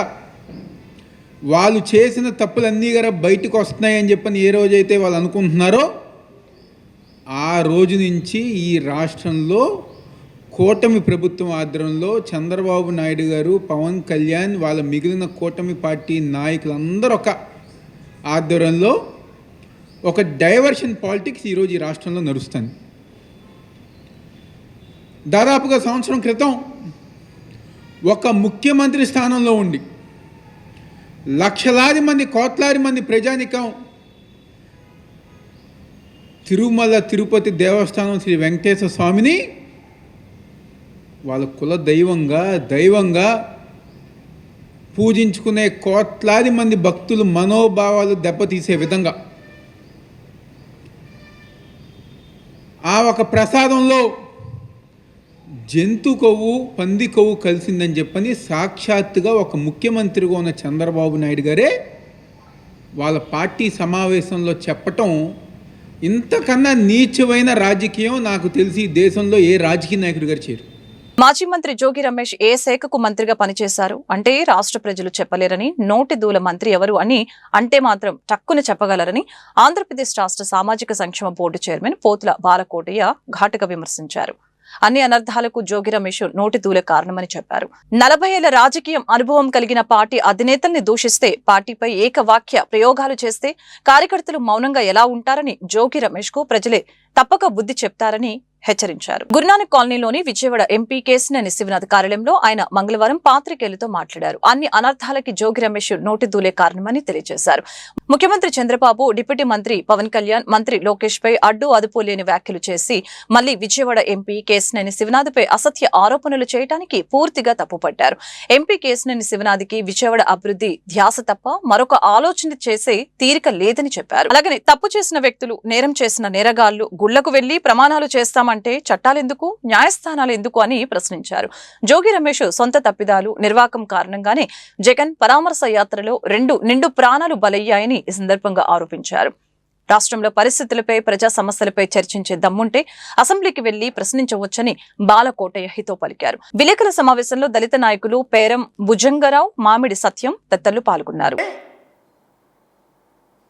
వాళ్ళు చేసిన తప్పులన్నీ గర బయటకు వస్తున్నాయని చెప్పని ఏ రోజైతే వాళ్ళు అనుకుంటున్నారో ఆ రోజు నుంచి ఈ రాష్ట్రంలో కూటమి ప్రభుత్వం ఆధ్వర్యంలో చంద్రబాబు నాయుడు గారు, పవన్ కళ్యాణ్, వాళ్ళ మిగిలిన కూటమి పార్టీ నాయకులందరూ ఒక ఆధ్వర్యంలో ఒక డైవర్షన్ పాలిటిక్స్ ఈరోజు ఈ రాష్ట్రంలో నడుస్తుంది. దాదాపుగా సంవత్సరం క్రితం ఒక ముఖ్యమంత్రి స్థానంలో ఉండి లక్షలాది మంది, కోట్లాది మంది ప్రజానికం తిరుమల తిరుపతి దేవస్థానం శ్రీ వెంకటేశ్వర స్వామిని వాళ్ళ కుల దైవంగా పూజించుకునే కోట్లాది మంది భక్తులు మనోభావాలు దెబ్బతీసే విధంగా ఆ ఒక ప్రసాదంలో జంతు కొవ్వు, పంది కొవ్వు కలిసిందని చెప్పని సాక్షాత్తుగా ఒక ముఖ్యమంత్రిగా ఉన్న చంద్రబాబు నాయుడు గారే వాళ్ళ పార్టీ సమావేశంలో చెప్పటం, ఇంతకన్నా నీచమైన రాజకీయం నాకు తెలిసి దేశంలో ఏ రాజకీయ నాయకుడు గారు చేయరు. మాజీ మంత్రి జోగి రమేష్ ఏ శాఖకు మంత్రిగా పనిచేశారు అంటే రాష్ట్ర ప్రజలు చెప్పలేరని, నోటి దూల మంత్రి ఎవరు అని అంటే మాత్రం టక్కున చెప్పగలరని ఆంధ్రప్రదేశ్ రాష్ట్ర సామాజిక సంక్షేమ బోర్డు చైర్మన్ పోతుల బాలకోటయ్య ఘాటుగా విమర్శించారు. అన్ని అనర్థాలకు జోగి రమేష్ నోటి దూల కారణమని చెప్పారు. 40 ఏళ్ల రాజకీయం అనుభవం కలిగిన పార్టీ అధినేతల్ని దూషిస్తే, పార్టీపై ఏకవాక్య ప్రయోగాలు చేస్తే కార్యకర్తలు మౌనంగా ఎలా ఉంటారని జోగి రమేష్ కు ప్రజలే తప్పక బుద్ధి చెప్తారని హెచ్చరించారు. గురునానక్ కాలనీలోని విజయవాడ ఎంపీ కేశినేని శివనాథ్ కార్యాలయంలో ఆయన మంగళవారం పాత్రికేయులతో మాట్లాడారు. అన్ని అనర్థాలకి జోగి రమేష్ నోటి దూలే కారణమని తెలియజేశారు. ముఖ్యమంత్రి చంద్రబాబు, డిప్యూటీ మంత్రి పవన్ కళ్యాణ్, మంత్రి లోకేష్ పై అడ్డు అదుపు లేని వ్యాఖ్యలు చేసి మళ్లీ విజయవాడ ఎంపీ కేశినేని శివనాథ్ పై అసత్య ఆరోపణలు చేయడానికి పూర్తిగా తప్పుపట్టారు. ఎంపీ కేశినేని శివనాథ్కి విజయవాడ అభివృద్ధి ధ్యాస తప్ప మరొక ఆలోచన చేసే తీరిక లేదని చెప్పారు. అలాగనే తప్పు చేసిన వ్యక్తులు, నేరం చేసిన నేరగాళ్లు గుళ్లకు వెళ్లి ప్రమాణాలు చేస్తామంటే చట్టాలెందుకు, న్యాయస్థానాలు ఎందుకు అని ప్రశ్నించారు. జోగి రమేష్ సొంత తప్పిదాలు, నిర్వాకం కారణంగానే జగన్ పరామర్శ యాత్రలో 2 నిండు ప్రాణాలు బలయ్యాయని ఈ సందర్భంగా ఆరోపించారు. రాష్ట్రంలో పరిస్థితులపై, ప్రజా సమస్యలపై చర్చించే దమ్ముంటే అసెంబ్లీకి వెళ్లి ప్రశ్నించవచ్చని బాలకోటయ్య హితో పలికారు. విలేకరుల సమావేశంలో దళిత నాయకులు పేరం భుజంగరావు, మామిడి సత్యం తదితరులు పాల్గొన్నారు.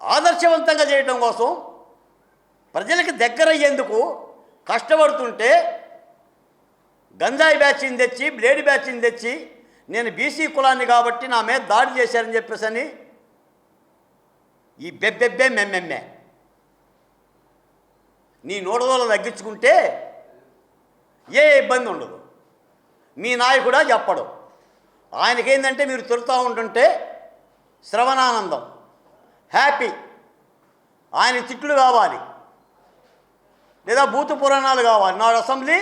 ఆదర్శవంతంగా చేయడం కోసం, ప్రజలకు దగ్గరయ్యేందుకు కష్టపడుతుంటే గంజాయి బ్యాచ్ని తెచ్చి, బ్లేడ్ బ్యాచ్ని తెచ్చి, నేను బీసీ కులాన్ని కాబట్టి నా మీద దాడి చేశారని చెప్పేసి అని ఈ బెబ్బెబ్బే మెమ్మెమ్మే నీ నూడదోలు తగ్గించుకుంటే ఏ ఇబ్బంది ఉండదు. మీ నాయకుడా చెప్పడు. ఆయనకేందంటే మీరు తిరుగుతూ ఉంటుంటే శ్రవణానందం, హ్యాపీ. ఆయన తిట్లు కావాలి లేదా భూత పురాణాలు కావాలి. నాడు అసెంబ్లీ,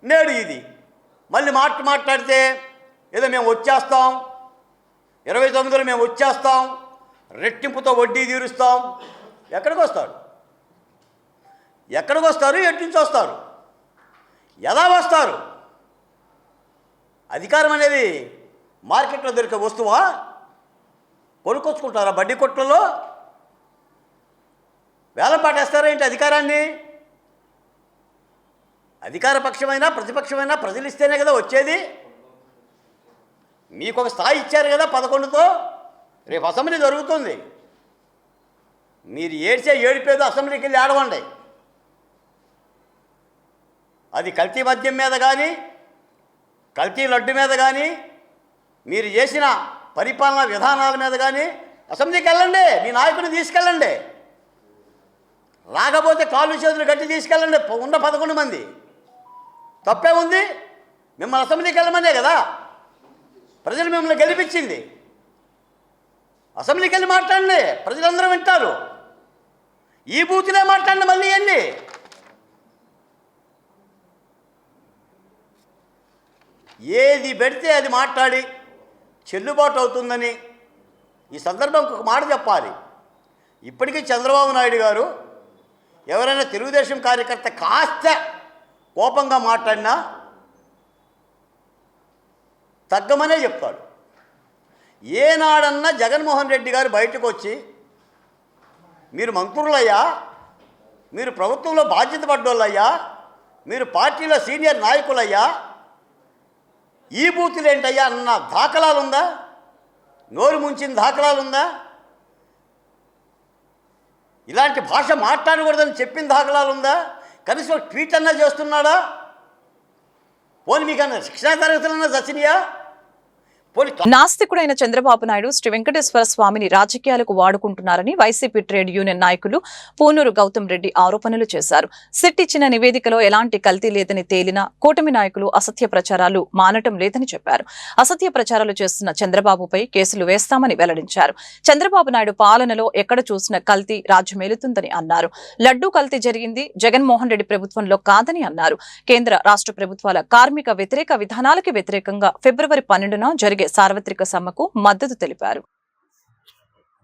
నేడు ఇది. మళ్ళీ మాట్లాడితే ఏదో మేము వచ్చేస్తాం, 29లో మేము వచ్చేస్తాం, రెట్టింపుతో వడ్డీ తీరుస్తాం. ఎక్కడికి వస్తారు? ఎటు నుంచి వస్తారు? ఎలా వస్తారు? అధికారం అనేది మార్కెట్లో దొరికే వస్తువా? కొనుక్కొచ్చుకుంటారా బడ్డీ కొట్లలో? వేలం పాటేస్తారా ఏంటి అధికారాన్ని? అధికార పక్షమైనా ప్రతిపక్షమైనా ప్రజలు ఇస్తేనే కదా వచ్చేది. మీకు ఒక స్థాయి ఇచ్చారు కదా 11తో. రేపు అసెంబ్లీ జరుగుతుంది. మీరు ఏడిపేదో అసెంబ్లీకి వెళ్ళి ఆడవండి. అది కల్తీ మద్యం మీద కానీ, కల్తీ లడ్డు మీద కానీ, మీరు చేసిన పరిపాలనా విధానాల మీద కానీ అసెంబ్లీకి వెళ్ళండి. మీ నాయకుడిని తీసుకెళ్ళండి. రాకపోతే కాళ్ళు చేతులు గట్టి తీసుకెళ్ళండి. ఉన్న 11 మంది. తప్పే ఉంది? మిమ్మల్ని అసెంబ్లీకి వెళ్ళమనే కదా ప్రజలు మిమ్మల్ని గెలిపించింది. అసెంబ్లీకి వెళ్ళి మాట్లాడండి, ప్రజలందరూ వింటారు. ఈ బూతులే మాట్లాడండి మళ్ళీ ఎన్ని. ఏది పెడితే అది మాట్లాడి చెల్లుబాటు అవుతుందని ఈ సందర్భం ఒక మాట చెప్పాలి. ఇప్పటికీ చంద్రబాబు నాయుడు గారు ఎవరైనా తెలుగుదేశం కార్యకర్త కాస్త కోపంగా మాట్లాడినా తగ్గమనే చెప్తాడు. ఏనాడన్నా జగన్మోహన్ రెడ్డి గారు బయటకు వచ్చి మీరు మంత్రులయ్యా, మీరు ప్రభుత్వంలో బాధ్యత పడ్డోళ్ళయ్యా, మీరు పార్టీలో సీనియర్ నాయకులయ్యా, ఈ బూతులేంటయ్యా అన్న దాఖలాలుందా? నోరు ముంచిన దాఖలాలుందా? ఇలాంటి భాష మాట్లాడకూడదని చెప్పిన దాఖలాలుందా? కనీసం ట్వీట్ అన్నా చేస్తున్నాడా? పోనీ మీకన్నా శిక్షణా తరగతులన్నా దచ్చినయా? నాస్తికుడైన చంద్రబాబు నాయుడు శ్రీ వెంకటేశ్వర స్వామిని రాజకీయాలకు వాడుకుంటున్నారని వైసీపీ ట్రేడ్ యూనియన్ నాయకులు పూనూరు గౌతమ్ రెడ్డి ఆరోపణలు చేశారు. సిట్ ఇచ్చిన నివేదికలో ఎలాంటి కల్తీ లేదని తేలినా కూటమి నాయకులు అసత్య ప్రచారాలు మానటం లేదని చెప్పారు. అసత్య ప్రచారాలు చేస్తున్న చంద్రబాబుపై కేసులు వేస్తామని వెల్లడించారు. చంద్రబాబు నాయుడు పాలనలో ఎక్కడ చూసిన కల్తీ రాజ్యమేలుతుందని అన్నారు. లడ్డూ కల్తీ జరిగింది జగన్మోహన్ రెడ్డి ప్రభుత్వంలో కాదని అన్నారు. కేంద్ర రాష్ట్ర ప్రభుత్వాల కార్మిక వ్యతిరేక విధానాలకి వ్యతిరేకంగా ఫిబ్రవరి 12న జరిగే సార్వత్రిక సమ్మెకు మద్దతు తెలిపారు.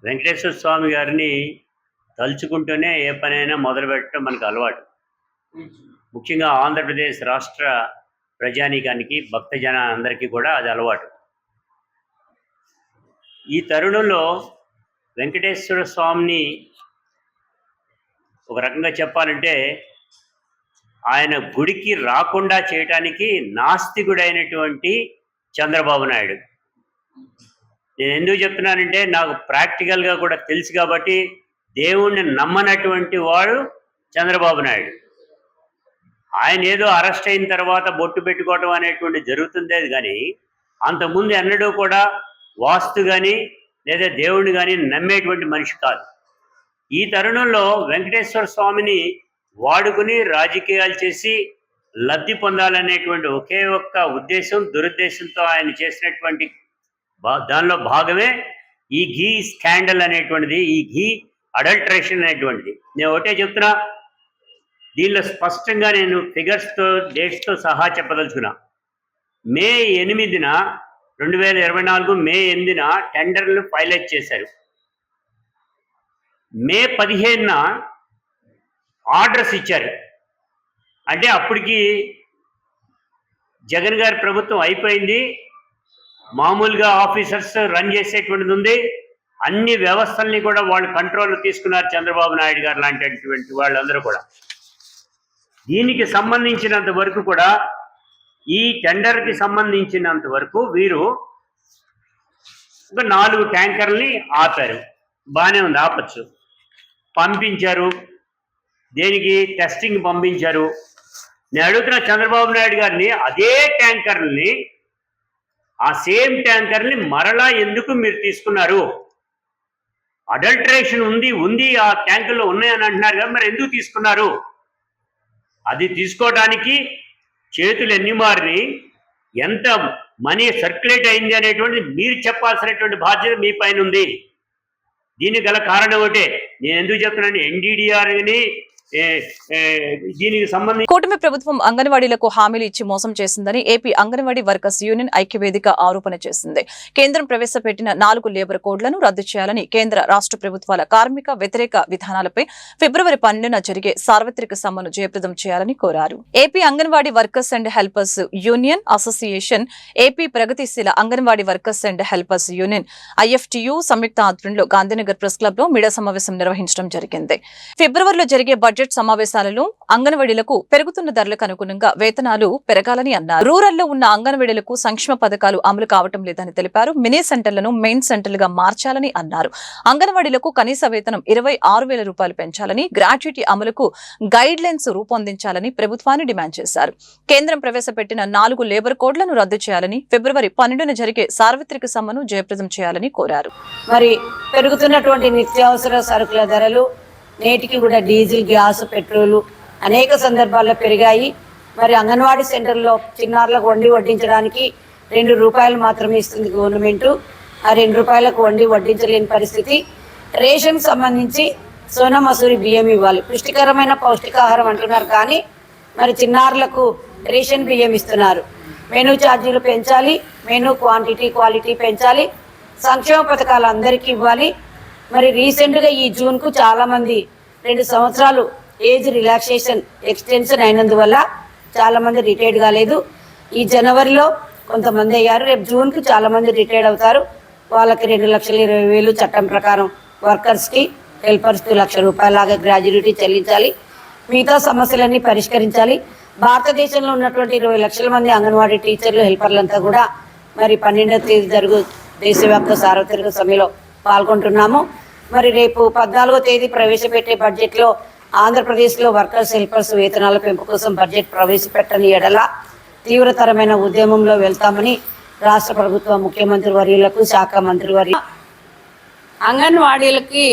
వెంకటేశ్వర స్వామి గారిని తలుచుకుంటూనే ఏ పనైనా మొదలు పెట్టడం మనకు అలవాటు. ముఖ్యంగా ఆంధ్రప్రదేశ్ రాష్ట్ర ప్రజానీకానికి, భక్తజన అందరికీ కూడా అది అలవాటు. ఈ తరుణంలో వెంకటేశ్వర స్వామిని ఒక రకంగా చెప్పాలంటే ఆయన గుడికి రాకుండా చేయటానికి నాస్తికుడైనటువంటి చంద్రబాబు నాయుడు. నేను ఎందుకు చెప్తున్నానంటే నాకు ప్రాక్టికల్గా కూడా తెలుసు కాబట్టి దేవుణ్ణి నమ్మనటువంటి వాడు చంద్రబాబు నాయుడు. ఆయన ఏదో అరెస్ట్ అయిన తర్వాత బొట్టు పెట్టుకోవటం అనేటువంటి జరుగుతుందే కానీ అంతకుముందు ఎన్నడూ కూడా వాస్తు కానీ లేదా దేవుణ్ణి కానీ నమ్మేటువంటి మనిషి కాదు. ఈ తరుణంలో వెంకటేశ్వర స్వామిని వాడుకుని రాజకీయాలు చేసి లబ్ధి పొందాలనేటువంటి ఒకే ఒక్క ఉద్దేశం, దురుద్దేశంతో ఆయన చేసినటువంటి దానిలో భాగమే ఈ ఘీ స్కాండల్ అనేటువంటిది, ఈ ఘీ అడల్ట్రేషన్ అనేటువంటిది. నేను ఒకటే చెప్తున్నా, దీనిలో స్పష్టంగా నేను ఫిగర్స్తో, డేట్స్తో సహా చెప్పదలుచుకున్నా. మే 8న 2024 మే 8న టెండర్లు ఫైలైట్ చేశారు. మే 15న ఆర్డర్స్ ఇచ్చారు. అంటే అప్పటికి జగన్ గారి ప్రభుత్వం అయిపోయింది. మామూలుగా ఆఫీసర్స్ రన్ చేసేటువంటిది ఉంది. అన్ని వ్యవస్థల్ని కూడా వాళ్ళు కంట్రోల్లో తీసుకున్నారు చంద్రబాబు నాయుడు గారు లాంటి వాళ్ళందరూ కూడా. దీనికి సంబంధించినంత వరకు కూడా, ఈ టెండర్కి సంబంధించినంత వరకు వీరు ఒక 4 ట్యాంకర్ని ఆపారు. బాగానే ఉంది, ఆపచ్చు. పంపించారు, దేనికి టెస్టింగ్ పంపించారు. నేను అడుగుతున్న చంద్రబాబు నాయుడు గారిని, అదే ట్యాంకర్ని, ఆ సేమ్ ట్యాంకర్ని మరలా ఎందుకు మీరు తీసుకున్నారు? అడల్టరేషన్ ఉంది ఆ ట్యాంకుల్లో ఉన్నాయని అంటున్నారు కదా, మరి ఎందుకు తీసుకున్నారు? అది తీసుకోవడానికి చేతులు ఎన్ని మారిని, ఎంత మనీ సర్క్యులేట్ అయింది అనేటువంటిది మీరు చెప్పాల్సినటువంటి బాధ్యత మీ పైన ఉంది. దీనికి గల కారణం ఒకటే. నేను ఎందుకు చెప్తున్నాను, ఎన్డీడీఆర్ని దీనికి సంబంధించి కూటమి ప్రభుత్వం అంగన్వాడీలకు హామీలు ఇచ్చి మోసం చేసిందని ఏపీ అంగన్వాడీ వర్కర్స్ యూనియన్ ఐక్యవేదిక ఆరోపణ చేసింది. కేంద్రం ప్రవేశపెట్టిన 4 లేబర్ కోడ్లను రద్దు చేయాలని, కేంద్ర రాష్ట్ర ప్రభుత్వాల కార్మిక వ్యతిరేక విధానాలపై ఫిబ్రవరి 12న జరిగే సార్వత్రిక సమ్మెను జయప్రదం చేయాలని కోరారు. AP anganwadi workers and helpers union association, AP ప్రగతిశీల anganwadi workers and helpers union IFTU సంయుక్త ఆధ్వర్యంలో గాంధీనగర్ ప్రెస్ క్లబ్ లో మీడియా సమావేశం నిర్వహించడం జరిగింది. ఫిబ్రవరిలో జరిగే బడ్జెట్ సమావేశాలలో అంగన్వాడీలకు పెరుగుతున్న ధరలకు అనుగుణంగా వేతనాలు పెరగాలని అన్నారు. రూరల్లో ఉన్న అంగన్వాడీలకు సంక్షేమ పథకాలు అమలు కావటం లేదని తెలిపారు. మినీ సెంటర్లను మెయిన్ సెంటర్లుగా మార్చాలని అన్నారు. అంగన్వాడీలకు కనీస వేతనం 26,000 రూపాయలు పెంచాలని, గ్రాట్యుటీ అమలుకు గైడ్ లైన్స్ రూపొందించాలని ప్రభుత్వాన్ని డిమాండ్ చేశారు. కేంద్రం ప్రవేశపెట్టిన 4 లేబర్ కోడ్లను రద్దు చేయాలని, ఫిబ్రవరి 12న జరిగే సార్వత్రిక సమ్మెను జయప్రదం చేయాలని కోరారు. మరి పెరుగుతున్నటువంటి నిత్యావసర సరుకుల ధరలు, నేటికి కూడా డీజిల్, గ్యాస్, పెట్రోలు అనేక సందర్భాల్లో పెరిగాయి. మరి అంగన్వాడీ సెంటర్లో చిన్నారులకు వండి వడ్డించడానికి 2 రూపాయలు మాత్రమే ఇస్తుంది గవర్నమెంటు. ఆ 2 రూపాయలకు వండి వడ్డించలేని పరిస్థితి. రేషన్ సంబంధించి సోనా మసూరి బియ్యం ఇవ్వాలి, పుష్టికరమైన పౌష్టికాహారం అంటున్నారు, కానీ మరి చిన్నారులకు రేషన్ బియ్యం ఇస్తున్నారు. మెనూ ఛార్జీలు పెంచాలి, మెనూ క్వాంటిటీ క్వాలిటీ పెంచాలి, సంక్షేమ పథకాలు అందరికీ ఇవ్వాలి. మరి రీసెంట్గా ఈ జూన్కు చాలామంది 2 సంవత్సరాలు ఏజ్ రిలాక్సేషన్ ఎక్స్టెన్షన్ అయినందువల్ల చాలామంది రిటైర్డ్ కాలేదు. ఈ జనవరిలో కొంతమంది అయ్యారు, రేపు జూన్కు చాలామంది రిటైర్డ్ అవుతారు. వాళ్ళకి 2,20,000 చట్టం ప్రకారం వర్కర్స్కి, హెల్పర్స్కి 1,00,000 రూపాయలాగా గ్రాడ్యుయేటీ చెల్లించాలి. మిగతా సమస్యలన్నీ పరిష్కరించాలి. భారతదేశంలో ఉన్నటువంటి 20 లక్షల మంది అంగన్వాడీ టీచర్లు, హెల్పర్లంతా కూడా మరి 12వ తేదీ జరుగు దేశవ్యాప్త సార్వత్రిక సమ్మెలో పాల్గొంటున్నాము. మరి రేపు 14వ తేదీ ప్రవేశపెట్టే బడ్జెట్లో ఆంధ్రప్రదేశ్లో వర్కర్స్, హెల్పర్స్ వేతనాల పెంపు కోసం బడ్జెట్ ప్రవేశపెట్టని ఎడల తీవ్రతరమైన ఉద్యమంలో వెళ్తామని రాష్ట్ర ప్రభుత్వ ముఖ్యమంత్రి వర్యులకు, శాఖ మంత్రి వర్యులు. అంగన్వాడీలకి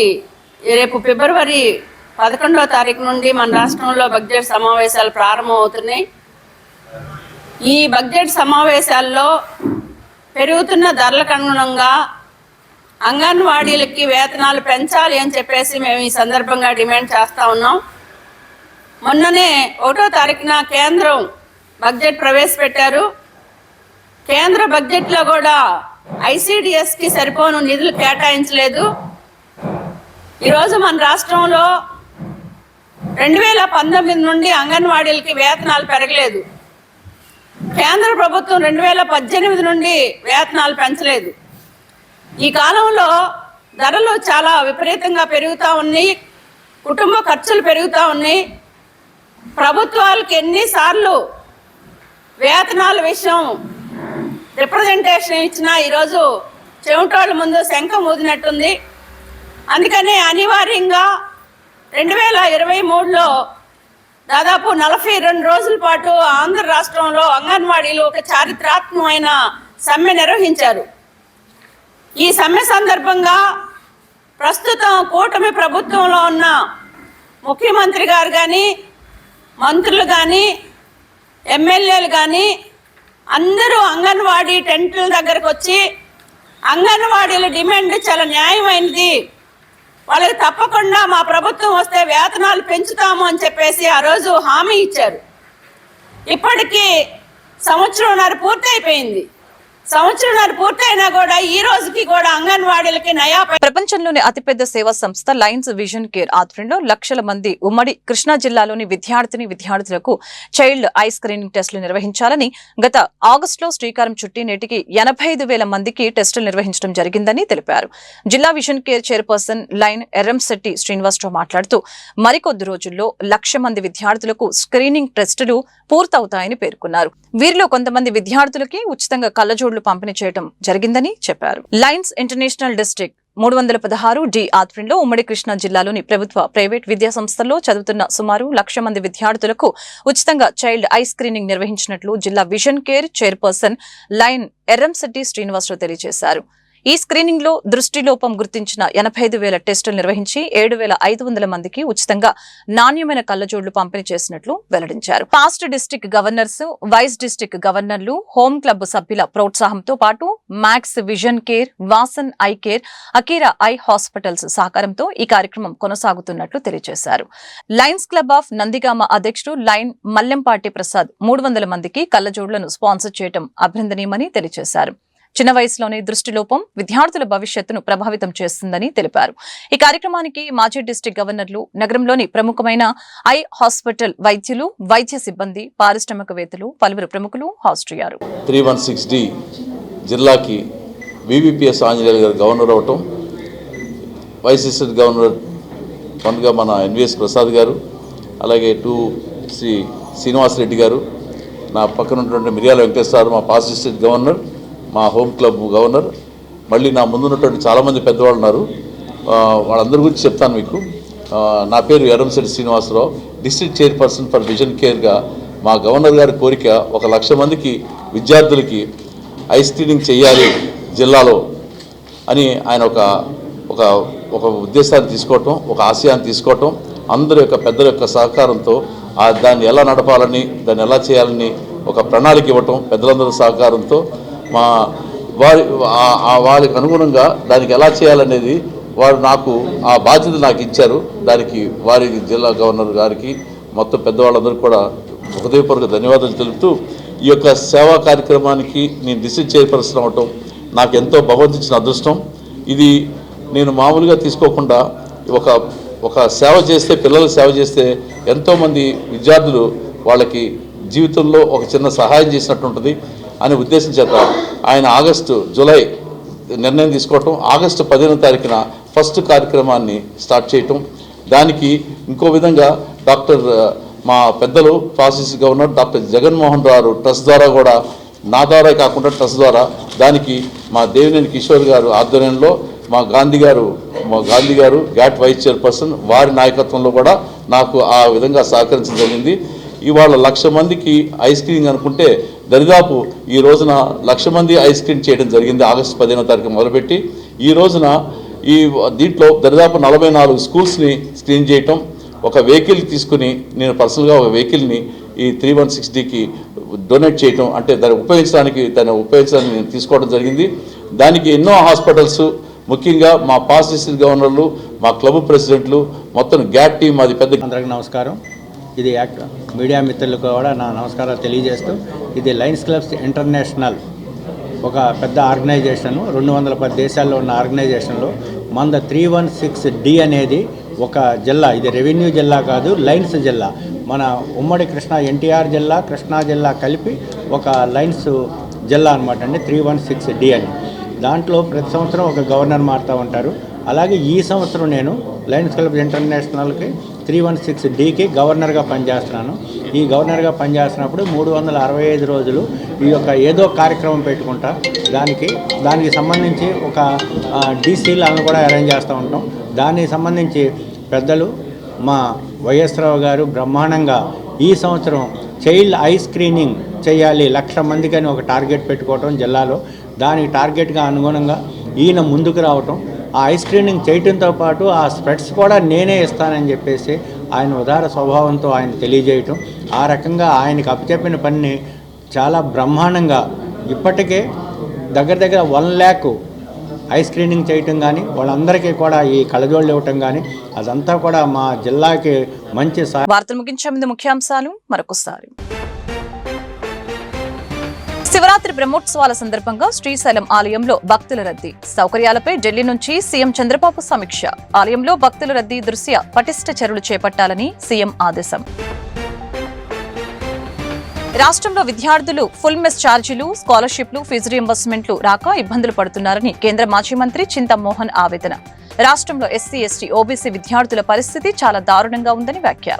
రేపు ఫిబ్రవరి 11వ తారీఖు నుండి మన రాష్ట్రంలో బడ్జెట్ సమావేశాలు ప్రారంభమవుతున్నాయి. ఈ బడ్జెట్ సమావేశాల్లో పెరుగుతున్న ధరలకు అనుగుణంగా అంగన్వాడీలకి వేతనాలు పెంచాలి అని చెప్పేసి మేము ఈ సందర్భంగా డిమాండ్ చేస్తూ ఉన్నాం. మొన్ననే 1వ తారీఖున కేంద్రం బడ్జెట్ ప్రవేశపెట్టారు. కేంద్ర బడ్జెట్లో కూడా ఐసిడిఎస్కి సరిపోను నిధులు కేటాయించలేదు. ఈరోజు మన రాష్ట్రంలో 2019 నుండి అంగన్వాడీలకి వేతనాలు పెరగలేదు. కేంద్ర ప్రభుత్వం 2018 నుండి వేతనాలు పెంచలేదు. ఈ కాలంలో ధరలు చాలా విపరీతంగా పెరుగుతూ ఉన్నాయి, కుటుంబ ఖర్చులు పెరుగుతూ ఉన్నాయి. ప్రభుత్వాలకు ఎన్నిసార్లు వేతనాల విషయం రిప్రజెంటేషన్ ఇచ్చినా ఈరోజు చెవిటోళ్ళ ముందు శంఖం ఊదినట్టుంది. అందుకనే అనివార్యంగా 2023లో దాదాపు 42 రోజుల పాటు ఆంధ్ర రాష్ట్రంలో అంగన్వాడీలు ఒక చారిత్రాత్మకమైన సమ్మె నిర్వహించారు. ఈ సమ్మె సందర్భంగా ప్రస్తుతం కూటమి ప్రభుత్వంలో ఉన్న ముఖ్యమంత్రి గారు కానీ, మంత్రులు కానీ, ఎమ్మెల్యేలు కానీ అందరూ అంగన్వాడీ టెంట్ల దగ్గరకు వచ్చి అంగన్వాడీల డిమాండ్ చాలా న్యాయమైనది, వాళ్ళకి తప్పకుండా మా ప్రభుత్వం వస్తే వేతనాలు పెంచుతాము అని చెప్పేసి ఆ రోజు హామీ ఇచ్చారు. ఇప్పటికీ సంవత్సరంన్నర పూర్తయిపోయింది. సంవత్సరంన్నర పూర్తయినా కూడా ఈ రోజుకి కూడా అంగన్వాడీలకి నయా. ప్రపంచంలోని అతిపెద్ద సేవా సంస్థ లయన్స్ విజన్ కేర్ ఆధ్వర్యంలో లక్షల మంది ఉమ్మడి కృష్ణా జిల్లాలోని విద్యార్థులకు చైల్డ్ ఐ స్క్రీనింగ్ టెస్టులు నిర్వహించాలని గత ఆగస్టులో శ్రీకారం చుట్టి నేటికి 85,000 మందికి టెస్టులు నిర్వహించడం జరిగిందని తెలిపారు. జిల్లా vision care chairperson lion Erramsetti Srinivasarao మాట్లాడుతూ మరికొద్ది రోజుల్లో 1,00,000 మంది విద్యార్థులకు స్క్రీనింగ్ టెస్టులు పూర్తవుతాయని పేర్కొన్నారు. వీరిలో కొంతమంది విద్యార్థులకి ఉచితంగా కళ్లజోడ్లు పంపిణీ చేయడం జరిగిందని చెప్పారు. లయన్స్ ఇంటర్నేషనల్ డిస్ట్రిక్ట్ 316 డి ఆధ్వర్యంలో ఉమ్మడి కృష్ణా జిల్లాలోని ప్రభుత్వ, ప్రైవేట్ విద్యా సంస్థల్లో చదువుతున్న సుమారు 1,00,000 మంది విద్యార్థులకు ఉచితంగా చైల్డ్ ఐ స్క్రీనింగ్ నిర్వహించినట్లు జిల్లా vision care chairperson lion Erramsetti Srinivasarao తెలియజేశారు. ఈ స్క్రీనింగ్ లో దృష్టిలోపం గుర్తించిన 85,000 టెస్టులు నిర్వహించి 7,500 మందికి ఉచితంగా నాణ్యమైన కళ్లజోడ్లు పంపిణీ చేసినట్లు వెల్లడించారు. Past district governors, vice district గవర్నర్లు, హోమ్ క్లబ్ సభ్యుల ప్రోత్సాహంతో పాటు Max Vision Care, Vasan eye care, Akira eye hospitals సహకారంతో ఈ కార్యక్రమం కొనసాగుతున్నట్లు తెలియజేశారు. లయన్స్ క్లబ్ ఆఫ్ నందిగామ అధ్యక్షుడు లైన్ మల్లెంపాటి ప్రసాద్ 300 మందికి కళ్లజోడ్లను స్పాన్సర్ చేయడం అభినందనీయమని తెలియజేశారు. చిన్న వయసులోనే దృష్టిలోపం విద్యార్థుల భవిష్యత్తును ప్రభావితం చేస్తుందని తెలిపారు. ఈ కార్యక్రమానికి మాజీ డిస్టిక్ గవర్నర్లు, నగరంలోని ప్రముఖమైన ఐ హాస్పిటల్ వైద్యులు, వైద్య సిబ్బంది, పారిశ్రామికవేత్తలు, పలువురు ప్రముఖులు హాజరయ్యారు. 316D జిల్లాకి VVPS ఆంజనేయులు గారు గవర్నర్ అవటం, వైస్ డిస్ట్రిక్ట్ గవర్నర్ 1గా మన NVS ప్రసాద్ గారు, అలాగే 2 శ్రీ శ్రీనివాసరెడ్డి గారు, నా పక్కన ఉన్నటువంటి మిర్యాల వెంకటేశ్వర మా పాస్ట్ డిస్ట్రిక్ట్ గవర్నర్, మా హోమ్ క్లబ్ గవర్నర్, మళ్ళీ నా ముందున్నటువంటి చాలామంది పెద్దవాళ్ళు ఉన్నారు. వాళ్ళందరి గురించి చెప్తాను మీకు. నా పేరు Erramshetti Srinivasarao, district chairperson for vision కేర్గా మా గవర్నర్ గారి కోరిక 1,00,000 మందికి విద్యార్థులకి ఐ స్క్రీనింగ్ చేయాలి జిల్లాలో అని ఆయన ఒక ఉద్దేశాన్ని తీసుకోవటం, ఒక ఆశయాన్ని తీసుకోవటం, అందరి యొక్క పెద్దల యొక్క సహకారంతో దాన్ని ఎలా నడపాలని, దాన్ని ఎలా చేయాలని ఒక ప్రణాళిక ఇవ్వటం, పెద్దలందరి సహకారంతో వారికి అనుగుణంగా దానికి ఎలా చేయాలనేది వారు నాకు ఆ బాధ్యత నాకు ఇచ్చారు. దానికి వారి జిల్లా గవర్నర్ గారికి, మొత్తం పెద్దవాళ్ళందరికీ కూడా హృదయపూర్వక ధన్యవాదాలు తెలుపుతూ, ఈ యొక్క సేవా కార్యక్రమానికి నేను డిస్ట్రిక్ట్ చైర్పర్సన్ అవ్వటం నాకు ఎంతో భగవంతించిన అదృష్టం. ఇది నేను మామూలుగా తీసుకోకుండా ఒక సేవ చేస్తే, పిల్లలకు సేవ చేస్తే ఎంతోమంది విద్యార్థులు వాళ్ళకి జీవితంలో ఒక చిన్న సహాయం చేసినట్టు ఉంటుంది అనే ఉద్దేశం చేత ఆయన జూలై నిర్ణయం తీసుకోవటం, ఆగస్టు 15వ తారీఖున ఫస్ట్ కార్యక్రమాన్ని స్టార్ట్ చేయటం. దానికి ఇంకో విధంగా మా పెద్దలు past governor doctor Jaganmohan Rao trust ద్వారా కూడా, నా ద్వారా కాకుండా ట్రస్ట్ ద్వారా, దానికి మా దేవినేని కిషోర్ గారు ఆధ్వర్యంలో మా గాంధీ గారు గ్యాట్ వైస్ చైర్పర్సన్ వారి నాయకత్వంలో కూడా నాకు ఆ విధంగా సహకరించడం జరిగింది. ఇవాళ 1,00,000 మందికి ఐ స్క్రీనింగ్ అనుకుంటే దరిదాపు ఈ రోజున 1,00,000 మంది ఐ స్క్రీన్ చేయడం జరిగింది. ఆగస్టు 15వ తారీఖు మొదలుపెట్టి ఈ రోజున దీంట్లో దరిదాపు 44 స్కూల్స్ని స్క్రీన్ చేయటం, ఒక వెహికల్ తీసుకుని నేను పర్సనల్గా ఒక వెహికల్ని ఈ 316Dకి డొనేట్ చేయటం, అంటే దాన్ని ఉపయోగించడానికి నేను తీసుకోవడం జరిగింది. దానికి ఎన్నో హాస్పిటల్స్, ముఖ్యంగా మా పాస్ట్ డిస్ట్రిక్ట్ గవర్నర్లు, మా క్లబ్ ప్రెసిడెంట్లు, మొత్తం గ్యాట్ టీం, అది పెద్ద. అందరికీ నమస్కారం. ఇది మీడియా మిత్రులకు కూడా నా నమస్కారాలు తెలియజేస్తూ, ఇది లయన్స్ క్లబ్స్ ఇంటర్నేషనల్ ఒక పెద్ద ఆర్గనైజేషన్, 210 దేశాల్లో ఉన్న ఆర్గనైజేషన్లో మన 316D అనేది ఒక జిల్లా. ఇది రెవెన్యూ జిల్లా కాదు, లయన్స్ జిల్లా. మన ఉమ్మడి ఎన్టీఆర్ జిల్లా, కృష్ణా జిల్లా కలిపి ఒక లయన్స్ జిల్లా అనమాట అండి 316D అని. దాంట్లో ప్రతి సంవత్సరం ఒక గవర్నర్ మారుతూ ఉంటారు. అలాగే ఈ సంవత్సరం నేను లయన్స్ క్లబ్ ఇంటర్నేషనల్కి 316Dకి గవర్నర్గా పనిచేస్తున్నాను. ఈ గవర్నర్గా పనిచేస్తున్నప్పుడు 365 రోజులు ఈ యొక్క ఏదో కార్యక్రమం పెట్టుకుంటా, దానికి సంబంధించి ఒక డీసీలను కూడా అరేంజ్ చేస్తూ ఉంటాం. దానికి సంబంధించి పెద్దలు మా వైఎస్ రావు గారు బ్రహ్మాండంగా ఈ సంవత్సరం చైల్డ్ ఐ స్క్రీనింగ్ చేయాలి 1,00,000 మందికి అని ఒక టార్గెట్ పెట్టుకోవటం జిల్లాలో. దానికి టార్గెట్గా అనుగుణంగా ఈయన ముందుకు రావటం, ఆ ఐ స్క్రీనింగ్ చేయటంతో పాటు ఆ స్ప్రెడ్స్ కూడా నేనే ఇస్తానని చెప్పేసి ఆయన ఉదార స్వభావంతో ఆయన తెలియజేయటం, ఆ రకంగా ఆయనకు అప్పచెప్పిన పనిని చాలా బ్రహ్మాండంగా ఇప్పటికే దగ్గర 1,00,000 ఐ స్క్రీనింగ్ చేయటం కానీ, వాళ్ళందరికీ కూడా ఈ కళ్ళజోళ్ళు ఇవ్వటం కానీ, అదంతా కూడా మా జిల్లాకి మంచి. వార్తలు ముగించే ముందు ముఖ్యాంశాలు మరొకసారి. శివరాత్రి బ్రహ్మోత్సవాల సందర్భంగా శ్రీశైలం ఆలయంలో భక్తుల రద్దీ, సౌకర్యాలపై ఢిల్లీ నుంచి సీఎం చంద్రబాబు సమీక్ష. ఆలయంలో భక్తుల రద్దీ దృష్ట్యా పటిష్ట చర్యలు చేపట్టాలని సీఎం ఆదేశం. రాష్ట్రంలో విద్యార్థులు ఫుల్ మెస్ ఛార్జీలు, స్కాలర్షిప్లు, ఫీజు రీయింబర్స్మెంట్లు రాక ఇబ్బందులు పడుతున్నారని కేంద్ర మాజీ మంత్రి చింతమోహన్ ఆవేదన. రాష్ట్రంలో ఎస్సీ, ఎస్టీ, ఓబీసీ విద్యార్థుల పరిస్థితి చాలా దారుణంగా ఉందని వ్యాఖ్య.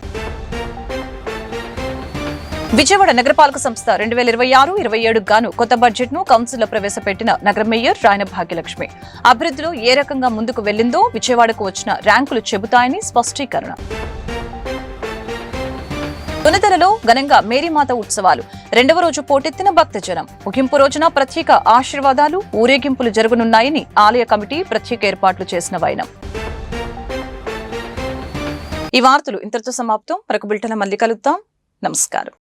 విజయవాడ నగరపాలక సంస్థ 2026-27 గాను కొత్త బడ్జెట్ ను కౌన్సిల్లో ప్రవేశపెట్టిన నగర మేయర్ రాయన భాగ్యలక్ష్మి. అభివృద్ధిలో ఏ రకంగా ముందుకు వెళ్లిందో విజయవాడకు వచ్చిన ర్యాంకులు చెబుతాయని స్పష్టీకరణ. కొనదెలలో ఘనంగా మేరీమాత ఉత్సవాలు. 2వ రోజు పోటెత్తిన భక్తజనం. ముగింపు రోజున ప్రత్యేక ఆశీర్వాదాలు, ఊరేగింపులు జరగనున్నాయని ఆలయ కమిటీ ప్రత్యేక ఏర్పాట్లు చేసిన వైనం. ఈ వార్తలు ఇంతటితో సమాప్తం. మరొక బులెటిన్లో మళ్ళీ కలుద్దాం. నమస్కారం.